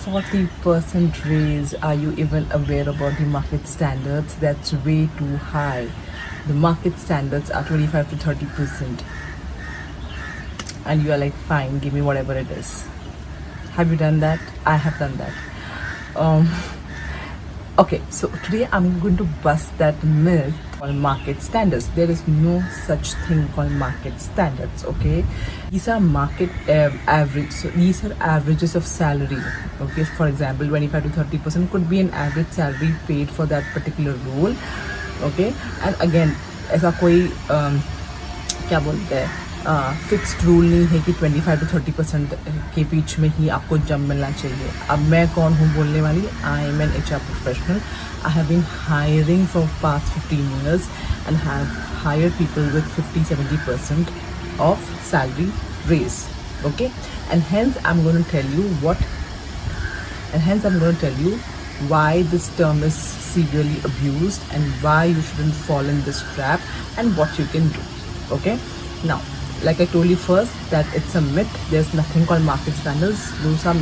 40% raise. Are you even aware about the market standards? That's way too high. The market standards are 25 to 30%. And you are like, fine, give me whatever it is. Have you done that? I have done that. Okay, so today I'm going to bust that myth called market standards. There is no such thing called market standards. Okay, these are market average. So these are averages of salary. Okay, for example, 25 to 30% could be an average salary paid for that particular role. Okay, and again, ऐसा कोई क्या बोलते हैं fixed rule नहीं है कि 25 to 30% के बीच में ही आपको जॉब मिलना चाहिए. अब मैं कौन हूँ बोलने वाली? I am an HR professional. I have been hiring for past 15 years and have hired people with 50-70% of salary raise. Okay, and hence I'm going to tell you why this term is severely abused and why you shouldn't fall in this trap and what you can do. Okay, now, like I told you first, that it's a myth. There's nothing called market standards. Those are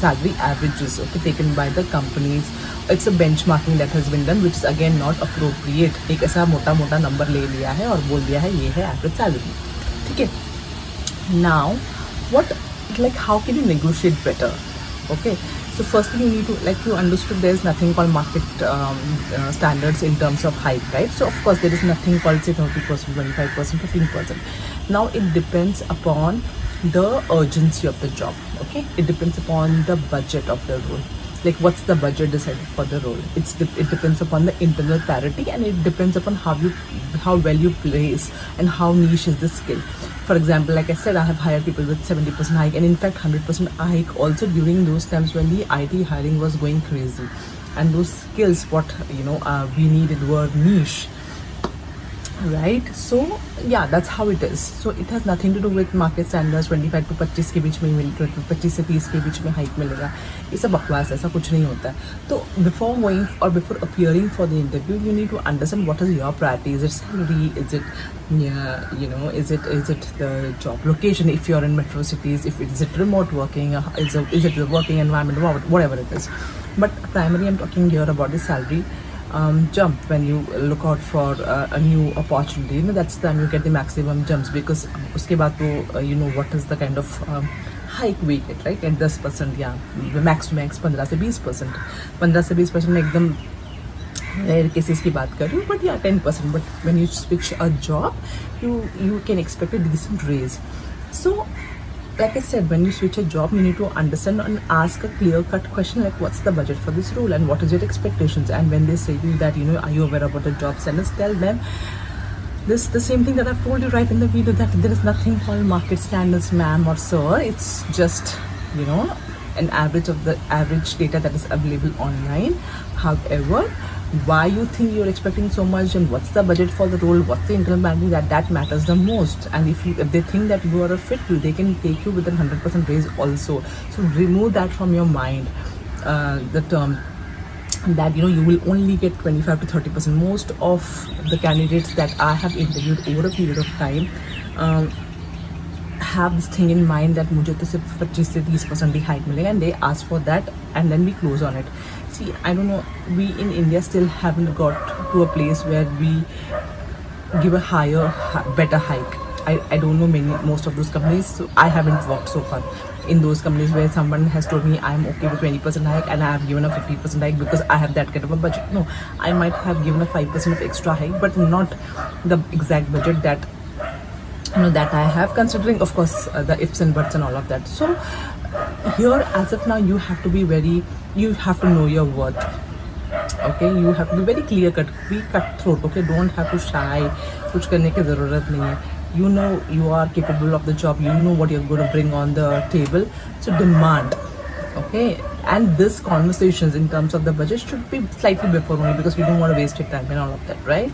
salary averages, okay, taken by the companies. It's a benchmarking that has been done, which is again not appropriate. एक ऐसा मोटा number ले लिया है और बोल दिया है ये है average salary. ठीक है? Now, how can you negotiate better? Okay, so firstly you need to, like you understood, there is nothing called market standards in terms of hike, right? So of course there is nothing called say 30%, 25%, 15%. Now it depends upon the urgency of the job. Okay, it depends upon the budget of the role. Like what's the budget decided for the role? It depends upon the internal parity, and it depends upon how well you place and how niche is the skill. For example, like I said, I have hired people with 70% hike, and in fact 100% hike also during those times when the IT hiring was going crazy, and those skills what we needed were niche. Right, so yeah, that's how it is. So it has nothing to do with market standards. 25 to 25 के बीच में 25 से 30 के बीच में hike मिलेगा, ये सब बकवास, ऐसा कुछ नहीं होता है. तो before going or before appearing for the interview, you need to understand what is your priority. Is it salary? Is it is it the job location? If you're in metro cities, is it remote working? Is it the working environment? Whatever it is. But primarily, I'm talking here about the salary jump when you look out for a new opportunity. That's the time you get the maximum jumps, because उसके बाद तो what is the kind of hike we get, right? At 10% या max to max 15 से 20%. 15 से 20% में एकदम rare cases की बात कर रही हूँ, but yeah 10%. But when you switch a job, you can expect a decent raise. So like I said, when you switch a job, you need to understand and ask a clear-cut question like, what's the budget for this role and what is your expectations? And when they say to you that, are you aware about the job standards, tell them this the same thing that I've told you right in the video, that there is nothing called market standards, ma'am or sir. It's just, an average of the average data that is available online. However, why you think you're expecting so much and what's the budget for the role, what's the internal banding, that matters the most. And if they think that you are a fit, they can take you with a 100% raise also. So remove that from your mind, the term that you will only get 25 to 30%. Most of the candidates that I have interviewed over a period of time have this thing in mind that मुझे तो सिर्फ 25 से 30% ही hike मिलेगा, and they ask for that and then we close on it. See, I don't know, we in India still haven't got to a place where we give a better hike. I don't know most of those companies, so I haven't worked so far in those companies where someone has told me I'm okay with 20% hike and I have given a 50% hike because I have that kind of a budget. No, I might have given a 5% of extra hike, but not the exact budget that that I have, considering of course the ifs and buts and all of that. So here, as of now, you have to know your worth. Okay, you have to be very clear cut, be cutthroat. Okay, don't have to shy. कुछ करने की ज़रूरत नहीं है. You are capable of the job. You know what you're going to bring on the table. So demand. Okay, and this conversations in terms of the budget should be slightly before only, because we don't want to waste your time and all of that, right?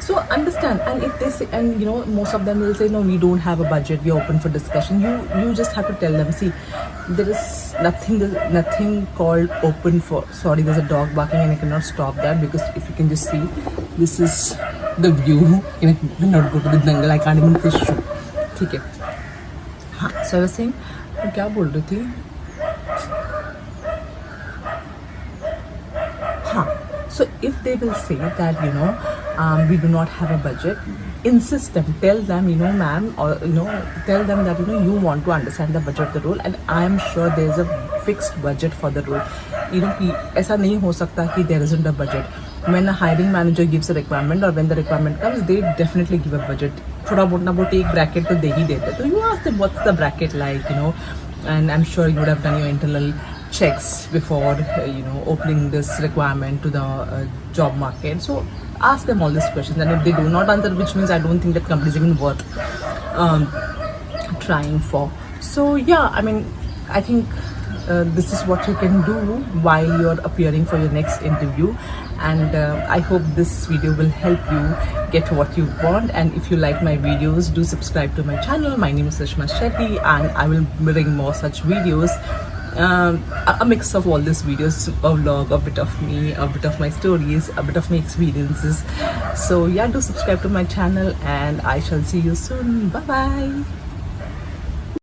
So understand, and if they say, and most of them will say, no, we don't have a budget, we are open for discussion. You just have to tell them, see, there is nothing called open for. Sorry, there's a dog barking and I cannot stop that, because if you can just see, this is the view. I cannot go to the jungle, I can't even fish. ठीक है. हाँ, so I was saying, मैं क्या बोल रही थी? So if they will say that, we do not have a budget, insist them, tell them, ma'am, or tell them that you want to understand the budget of the role, and I am sure there is a fixed budget for the role. ऐसा नहीं हो सकता कि there isn't a budget. When a hiring manager gives a requirement or when the requirement comes, they definitely give a budget. थोड़ा बहुत ना बहुत एक bracket तो दे ही देते. तो you ask them what's the bracket like, and I'm sure you would have done your internal checks before opening this requirement to the job market. So ask them all these questions, and if they do not answer, which means I don't think that company is even worth trying for. So yeah, I mean, I think this is what you can do while you're appearing for your next interview, and I hope this video will help you get what you want. And if you like my videos, do subscribe to my channel. My name is Rishma Shetty, and I will bring more such videos, a mix of all these videos, a vlog, a bit of me, a bit of my stories, a bit of my experiences. So yeah, do subscribe to my channel, and I shall see you soon. Bye bye.